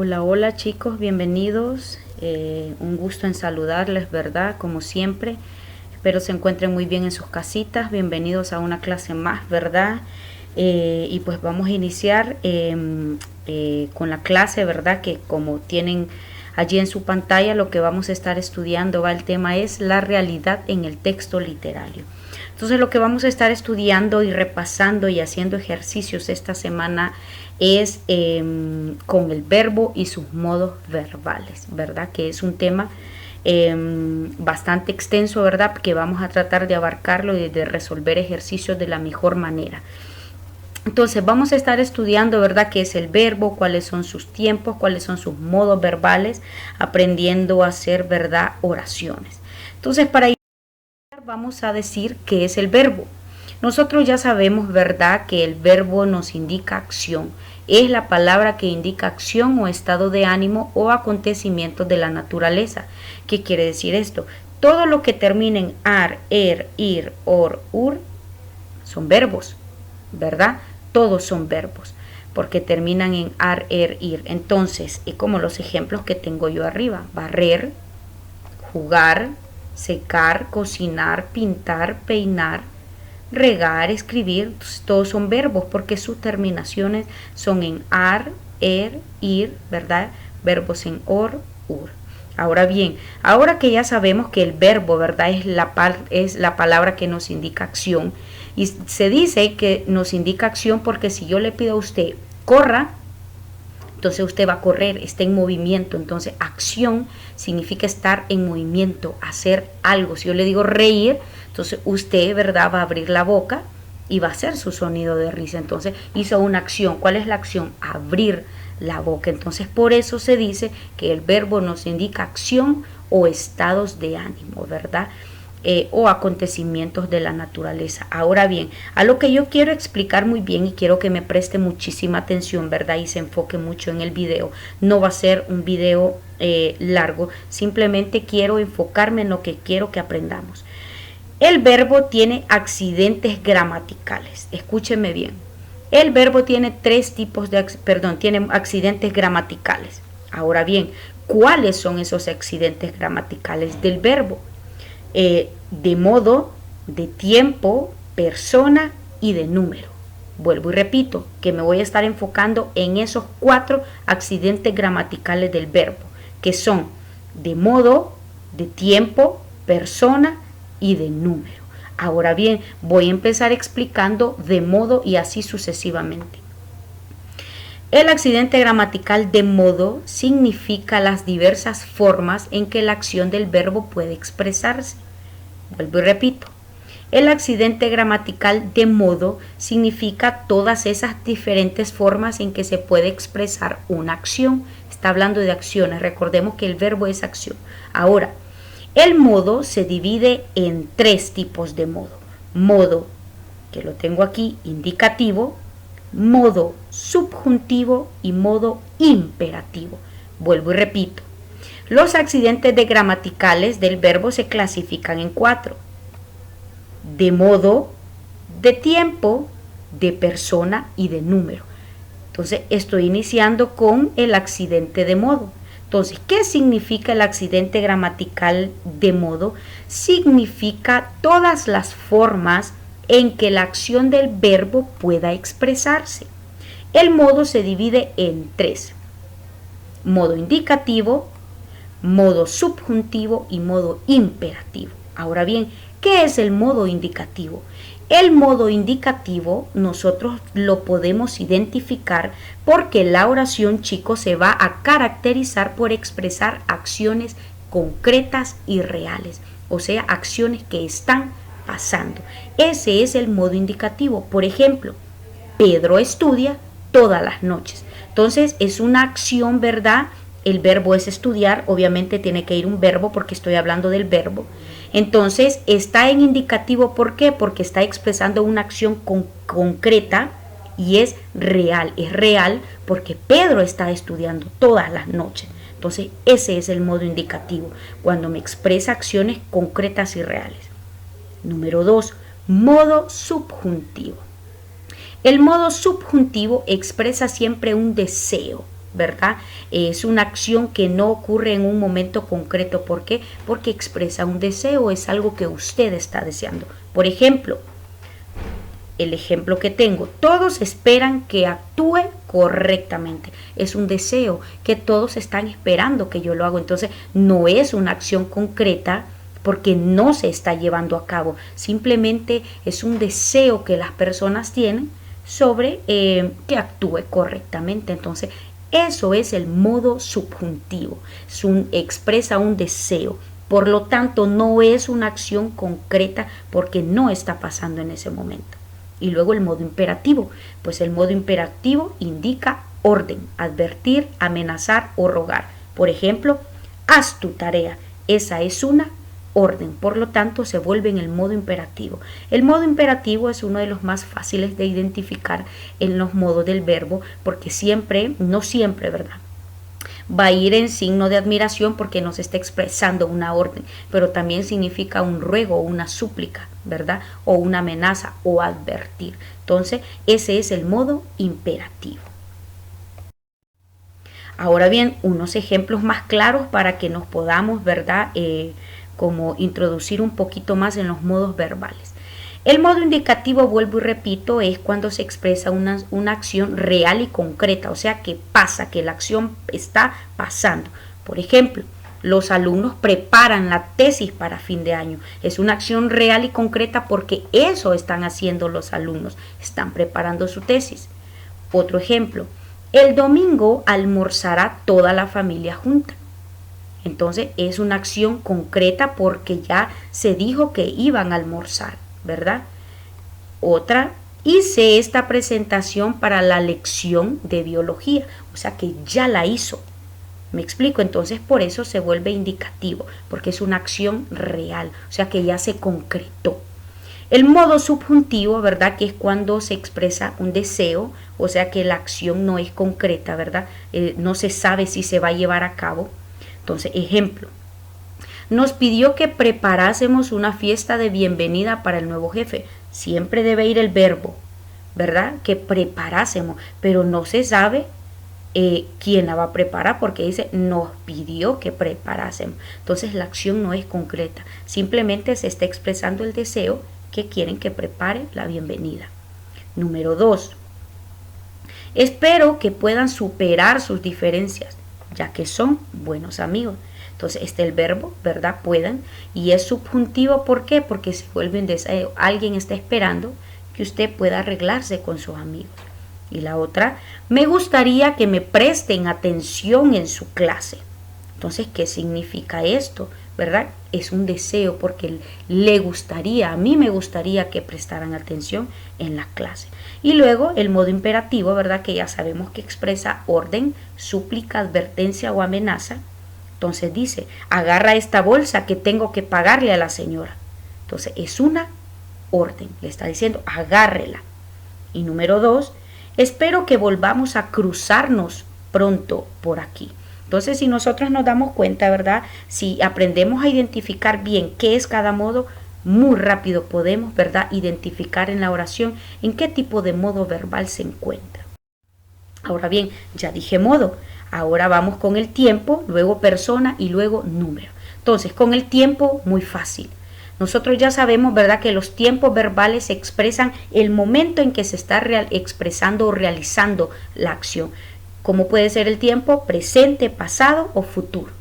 Hola, hola chicos, bienvenidos. Un gusto en saludarles, ¿verdad? Como siempre. Espero se encuentren muy bien en sus casitas. Bienvenidos a una clase más, ¿verdad? Y pues vamos a iniciar con la clase, ¿verdad? Que como tienen allí en su pantalla, lo que vamos a estar estudiando, el tema es la realidad en el texto literario. Entonces lo que vamos a estar estudiando y repasando y haciendo ejercicios esta semana es con el verbo y sus modos verbales, ¿verdad? Que es un tema bastante extenso, ¿verdad? Que vamos a tratar de abarcarlo y de resolver ejercicios de la mejor manera. Entonces vamos a estar estudiando, ¿verdad?, qué es el verbo, cuáles son sus tiempos, cuáles son sus modos verbales, aprendiendo a hacer, ¿verdad?, oraciones. Entonces para iniciar vamos a decir qué es el verbo. Nosotros ya sabemos, ¿verdad?, que el verbo nos indica acción. Es la palabra que indica acción o estado de ánimo o acontecimientos de la naturaleza. ¿Qué quiere decir esto? Todo lo que termina en ar, ir, or, ur son verbos, ¿verdad? Todos son verbos porque terminan en ar, ir. Entonces, es como los ejemplos que tengo yo arriba: barrer, jugar, secar, cocinar, pintar, peinar, regar, escribir. Todos son verbos porque sus terminaciones son en ar, ir, ¿verdad? Verbos en or, ur. Ahora bien, ahora que ya sabemos que el verbo, ¿verdad?, es la palabra que nos indica acción, y se dice que nos indica acción porque si yo le pido a usted corra, entonces usted va a correr, está en movimiento. Entonces acción significa estar en movimiento, hacer algo. Si yo le digo reír, entonces usted, ¿verdad?, va a abrir la boca y va a hacer su sonido de risa. Entonces hizo una acción. ¿Cuál es la acción? Abrir la boca. Entonces por eso se dice que el verbo nos indica acción o estados de ánimo, ¿verdad? O acontecimientos de la naturaleza. Ahora bien, a lo que yo quiero explicar muy bien y quiero que me preste muchísima atención, ¿verdad?, y se enfoque mucho en el video. No va a ser un video largo, simplemente quiero enfocarme en lo que quiero que aprendamos. El verbo tiene accidentes gramaticales. Escúcheme bien. El verbo tiene tiene accidentes gramaticales. Ahora bien, ¿cuáles son esos accidentes gramaticales del verbo? De modo, de tiempo, persona y de número. Vuelvo y repito que me voy a estar enfocando en esos 4 accidentes gramaticales del verbo, que son de modo, de tiempo, persona y de número. Ahora bien, voy a empezar explicando de modo y así sucesivamente. El accidente gramatical de modo significa las diversas formas en que la acción del verbo puede expresarse. Vuelvo y repito. El accidente gramatical de modo significa todas esas diferentes formas en que se puede expresar una acción. Está hablando de acciones. Recordemos que el verbo es acción. Ahora, el modo se divide en 3 tipos de modo. Modo, que lo tengo aquí, indicativo, modo subjuntivo y modo imperativo. Vuelvo y repito. Los accidentes gramaticales del verbo se clasifican en 4. De modo, de tiempo, de persona y de número. Entonces estoy iniciando con el accidente de modo. Entonces, ¿qué significa el accidente gramatical de modo? Significa todas las formas en que la acción del verbo pueda expresarse. El modo se divide en 3. Modo indicativo, modo subjuntivo y modo imperativo. Ahora bien, ¿qué es el modo indicativo? El modo indicativo nosotros lo podemos identificar porque la oración, chicos, se va a caracterizar por expresar acciones concretas y reales, o sea, acciones que están pasando. Ese es el modo indicativo. Por ejemplo, Pedro estudia todas las noches. Entonces es una acción, ¿verdad? El verbo es estudiar, obviamente tiene que ir un verbo porque estoy hablando del verbo. Entonces está en indicativo, ¿por qué? Porque está expresando una acción concreta y es real porque Pedro está estudiando todas las noches. Entonces ese es el modo indicativo, cuando me expresa acciones concretas y reales. Número 2, modo subjuntivo. El modo subjuntivo expresa siempre un deseo, ¿verdad? Es una acción que no ocurre en un momento concreto. ¿Por qué? Porque expresa un deseo, es algo que usted está deseando. Por ejemplo, el ejemplo que tengo, todos esperan que actúe correctamente. Es un deseo que todos están esperando que yo lo haga. Entonces, no es una acción concreta porque no se está llevando a cabo. Simplemente es un deseo que las personas tienen sobre que actúe correctamente. Entonces, eso es el modo subjuntivo. Expresa un deseo. Por lo tanto, no es una acción concreta porque no está pasando en ese momento. Y luego el modo imperativo. Pues el modo imperativo indica orden, advertir, amenazar o rogar. Por ejemplo, haz tu tarea. Esa es una orden, por lo tanto se vuelve en el modo imperativo. El modo imperativo es uno de los más fáciles de identificar en los modos del verbo porque siempre, no siempre, ¿verdad?, va a ir en signo de admiración porque nos está expresando una orden, pero también significa un ruego, una súplica, ¿verdad?, o una amenaza o advertir. Entonces, ese es el modo imperativo. Ahora bien, unos ejemplos más claros para que nos podamos, ¿verdad?, como introducir un poquito más en los modos verbales. El modo indicativo, vuelvo y repito, es cuando se expresa una acción real y concreta, o sea que pasa, que la acción está pasando. Por ejemplo, los alumnos preparan la tesis para fin de año. Es una acción real y concreta porque eso están haciendo los alumnos, están preparando su tesis. Otro ejemplo, el domingo almorzará toda la familia junta. Entonces es una acción concreta porque ya se dijo que iban a almorzar, ¿verdad? Otra, hice esta presentación para la lección de biología, o sea que ya la hizo. ¿Me explico? Entonces por eso se vuelve indicativo, porque es una acción real, o sea que ya se concretó. El modo subjuntivo, ¿verdad?, que es cuando se expresa un deseo, o sea que la acción no es concreta, ¿verdad? No se sabe si se va a llevar a cabo. Entonces, ejemplo, nos pidió que preparásemos una fiesta de bienvenida para el nuevo jefe. Siempre debe ir el verbo, ¿verdad?, que preparásemos, pero no se sabe quién la va a preparar porque dice nos pidió que preparásemos. Entonces la acción no es concreta, simplemente se está expresando el deseo que quieren que prepare la bienvenida. Número 2. Espero que puedan superar sus diferencias, ya que son buenos amigos. Entonces está el verbo, ¿verdad?, puedan, y es subjuntivo. ¿Por qué? Porque se vuelve un deseo. Alguien está esperando que usted pueda arreglarse con sus amigos. Y la otra, me gustaría que me presten atención en su clase. Entonces, ¿qué significa esto? ¿Verdad? Es un deseo porque le gustaría, a mí me gustaría que prestaran atención en la clase. Y luego el modo imperativo, ¿verdad?, que ya sabemos que expresa orden, súplica, advertencia o amenaza. Entonces dice, agarra esta bolsa que tengo que pagarle a la señora. Entonces es una orden, le está diciendo, agárrela. Y número 2, espero que volvamos a cruzarnos pronto por aquí. Entonces, si nosotros nos damos cuenta, ¿verdad?, si aprendemos a identificar bien qué es cada modo, muy rápido podemos, ¿verdad?, identificar en la oración en qué tipo de modo verbal se encuentra. Ahora bien, ya dije modo, ahora vamos con el tiempo, luego persona y luego número. Entonces, con el tiempo, muy fácil. Nosotros ya sabemos, ¿verdad?, que los tiempos verbales expresan el momento en que se está expresando o realizando la acción. ¿Cómo puede ser el tiempo? Presente, pasado o futuro.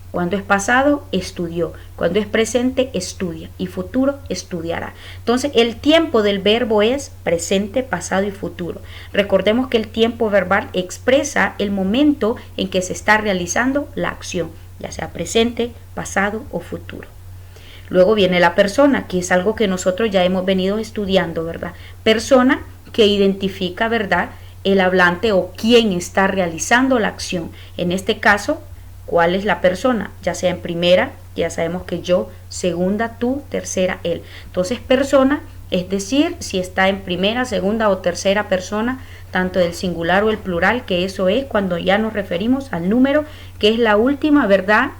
Cuando es pasado, estudió. Cuando es presente, estudia. Y futuro, estudiará. Entonces, el tiempo del verbo es presente, pasado y futuro. Recordemos que el tiempo verbal expresa el momento en que se está realizando la acción, ya sea presente, pasado o futuro. Luego viene la persona, que es algo que nosotros ya hemos venido estudiando, ¿verdad? Persona que identifica, ¿verdad?, el hablante o quién está realizando la acción. En este caso, ¿cuál es la persona? Ya sea en primera, ya sabemos que yo, segunda, tú, tercera, él. Entonces, persona, es decir, si está en primera, segunda o tercera persona, tanto del singular o el plural, que eso es cuando ya nos referimos al número, que es la última, ¿verdad?,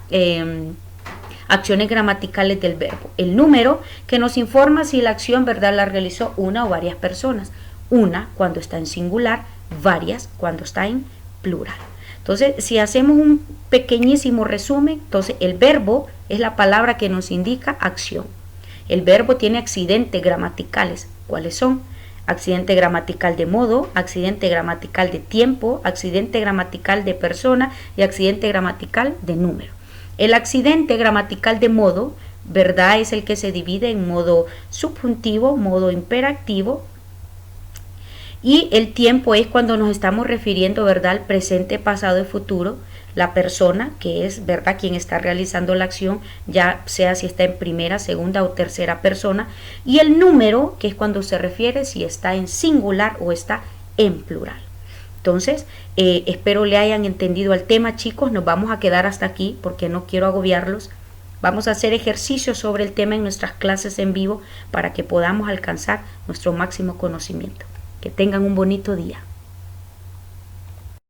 acciones gramaticales del verbo. El número que nos informa si la acción, ¿verdad?, la realizó una o varias personas. Una cuando está en singular, varias cuando está en plural. Entonces, si hacemos un pequeñísimo resumen, entonces el verbo es la palabra que nos indica acción. El verbo tiene accidentes gramaticales. ¿Cuáles son? Accidente gramatical de modo, accidente gramatical de tiempo, accidente gramatical de persona y accidente gramatical de número. El accidente gramatical de modo, ¿verdad? Es el que se divide en modo subjuntivo, modo imperativo. Y el tiempo es cuando nos estamos refiriendo, ¿verdad?, al presente, pasado y futuro. La persona, que es, ¿verdad?, quien está realizando la acción, ya sea si está en primera, segunda o tercera persona. Y el número, que es cuando se refiere si está en singular o está en plural. Entonces, espero le hayan entendido el tema, chicos. Nos vamos a quedar hasta aquí porque no quiero agobiarlos. Vamos a hacer ejercicios sobre el tema en nuestras clases en vivo para que podamos alcanzar nuestro máximo conocimiento. Que tengan un bonito día.